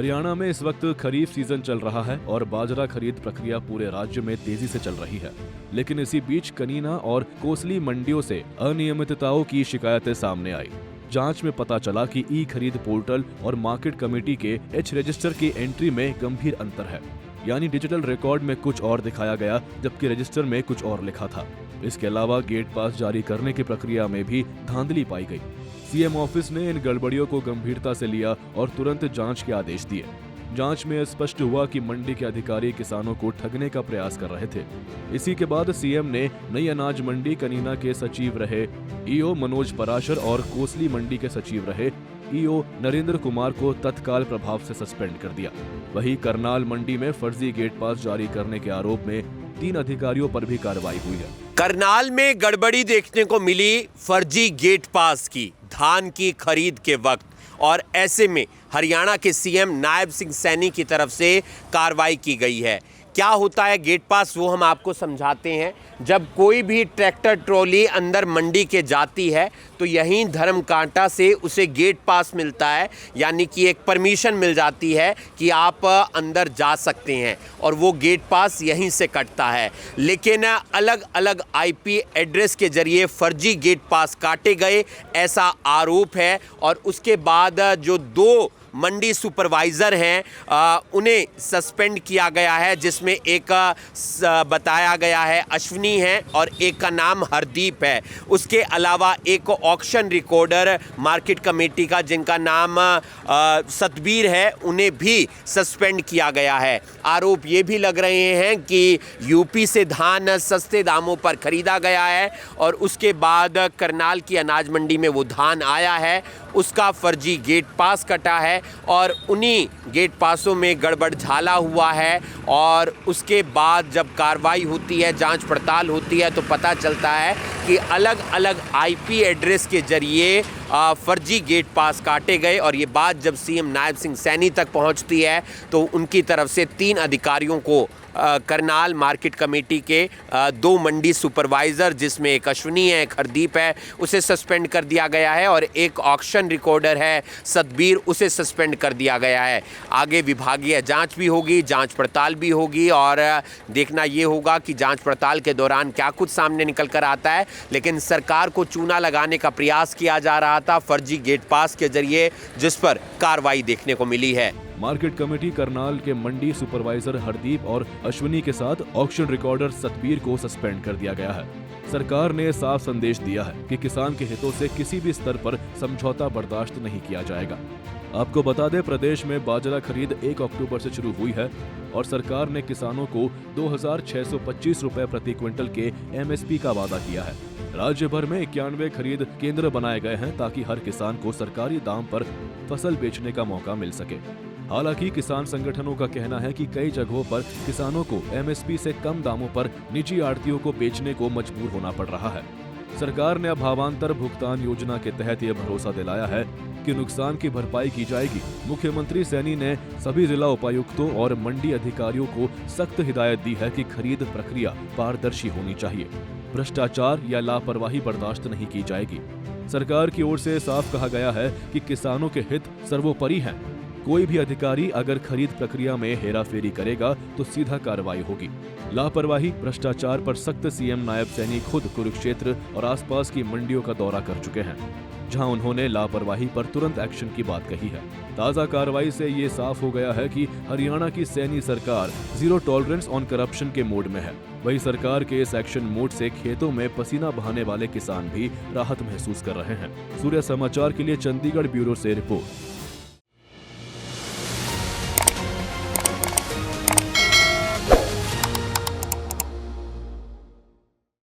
हरियाणा में इस वक्त खरीफ सीजन चल रहा है और बाजरा खरीद प्रक्रिया पूरे राज्य में तेजी से चल रही है। लेकिन इसी बीच कनीना और कोसली मंडियों से अनियमितताओं की शिकायतें सामने आई। जांच में पता चला कि ई खरीद पोर्टल और मार्केट कमेटी के एच रजिस्टर की एंट्री में गंभीर अंतर है। यानी डिजिटल रिकॉर्ड में कुछ और दिखाया गया जबकि रजिस्टर में कुछ और लिखा था। इसके अलावा गेट पास जारी करने की प्रक्रिया में भी धांधली पाई गई। सीएम ऑफिस ने इन गड़बड़ियों को गंभीरता से लिया और तुरंत जांच के आदेश दिए। जांच में स्पष्ट हुआ कि मंडी के अधिकारी किसानों को ठगने का प्रयास कर रहे थे। इसी के बाद सीएम ने नई अनाज मंडी कनीना के सचिव रहे ईओ मनोज पराशर और कोसली मंडी के सचिव रहे ईओ नरेंद्र कुमार को तत्काल प्रभाव से सस्पेंड कर दिया। वहीं करनाल मंडी में फर्जी गेट पास जारी करने के आरोप में 3 अधिकारियों पर भी कार्रवाई हुई है। करनाल में गड़बड़ी देखने को मिली फर्जी गेट पास की धान की खरीद के वक्त, और ऐसे में हरियाणा के सीएम नायब सिंह सैनी की तरफ से कार्रवाई की गई है। क्या होता है गेट पास वो हम आपको समझाते हैं। जब कोई भी ट्रैक्टर ट्रॉली अंदर मंडी के जाती है तो यहीं धर्मकांटा से उसे गेट पास मिलता है, यानी कि एक परमिशन मिल जाती है कि आप अंदर जा सकते हैं, और वो गेट पास यहीं से कटता है। लेकिन अलग अलग आईपी एड्रेस के जरिए फर्जी गेट पास काटे गए, ऐसा आरोप है। और उसके बाद जो 2 मंडी सुपरवाइज़र हैं उन्हें सस्पेंड किया गया है, जिसमें एक बताया गया है अश्विनी है और एक का नाम हरदीप है। उसके अलावा एक ऑक्शन रिकॉर्डर मार्केट कमेटी का जिनका नाम सतबीर है, उन्हें भी सस्पेंड किया गया है। आरोप ये भी लग रहे हैं कि यूपी से धान सस्ते दामों पर खरीदा गया है और उसके बाद करनाल की अनाज मंडी में वो धान आया है, उसका फर्जी गेट पास कटा है और उन्हीं गेट पासों में गड़बड़ झाला हुआ है। और उसके बाद जब कार्रवाई होती है, जांच पड़ताल होती है, तो पता चलता है कि अलग अलग आईपी एड्रेस के जरिए फर्जी गेट पास काटे गए। और ये बात जब सीएम नायब सिंह सैनी तक पहुंचती है तो उनकी तरफ से 3 अधिकारियों को करनाल मार्केट कमेटी के 2 मंडी सुपरवाइज़र, जिसमें एक अश्विनी है, एक हरदीप है, उसे सस्पेंड कर दिया गया है, और एक ऑक्शन रिकॉर्डर है सतबीर, उसे सस्पेंड कर दिया गया है। आगे विभागीय जांच भी होगी, जांच पड़ताल भी होगी, और देखना ये होगा कि जांच पड़ताल के दौरान क्या कुछ सामने निकल कर आता है। लेकिन सरकार को चूना लगाने का प्रयास किया जा रहा था फर्जी गेट पास के जरिए, जिस पर कार्रवाई देखने को मिली है। मार्केट कमेटी करनाल के मंडी सुपरवाइजर हरदीप और अश्विनी के साथ ऑक्शन रिकॉर्डर सतबीर को सस्पेंड कर दिया गया है। सरकार ने साफ संदेश दिया है कि किसान के हितों से किसी भी स्तर पर समझौता बर्दाश्त नहीं किया जाएगा। आपको बता दें, प्रदेश में बाजरा खरीद 1 अक्टूबर से शुरू हुई है और सरकार ने किसानों को 2625 रुपए प्रति क्विंटल के एमएसपी का वादा किया है। राज्य भर में 91 खरीद केंद्र बनाए गए हैं ताकि हर किसान को सरकारी दाम पर फसल बेचने का मौका मिल सके। हालांकि किसान संगठनों का कहना है कि कई जगहों पर किसानों को एमएसपी से कम दामों पर निजी आढ़तियों को बेचने को मजबूर होना पड़ रहा है। सरकार ने भावांतर भुगतान योजना के तहत यह भरोसा दिलाया है कि नुकसान की भरपाई की जाएगी। मुख्यमंत्री सैनी ने सभी जिला उपायुक्तों और मंडी अधिकारियों को सख्त हिदायत दी है कि खरीद प्रक्रिया पारदर्शी होनी चाहिए। भ्रष्टाचार या लापरवाही बर्दाश्त नहीं की जाएगी। सरकार की ओर से साफ कहा गया है कि किसानों के हित सर्वोपरि हैं। कोई भी अधिकारी अगर खरीद प्रक्रिया में हेराफेरी करेगा तो सीधा कार्रवाई होगी। लापरवाही, भ्रष्टाचार पर सख्त सीएम नायब सैनी खुद कुरुक्षेत्र और आसपास की मंडियों का दौरा कर चुके हैं, जहां उन्होंने लापरवाही पर तुरंत एक्शन की बात कही है। ताजा कार्रवाई से ये साफ हो गया है कि हरियाणा की सैनी सरकार जीरो टॉलरेंस ऑन करप्शन के मोड में है। वही सरकार के इस एक्शन मोड से खेतों में पसीना बहाने वाले किसान भी राहत महसूस कर रहे हैं। सूर्य समाचार के लिए चंडीगढ़ ब्यूरो से रिपोर्ट।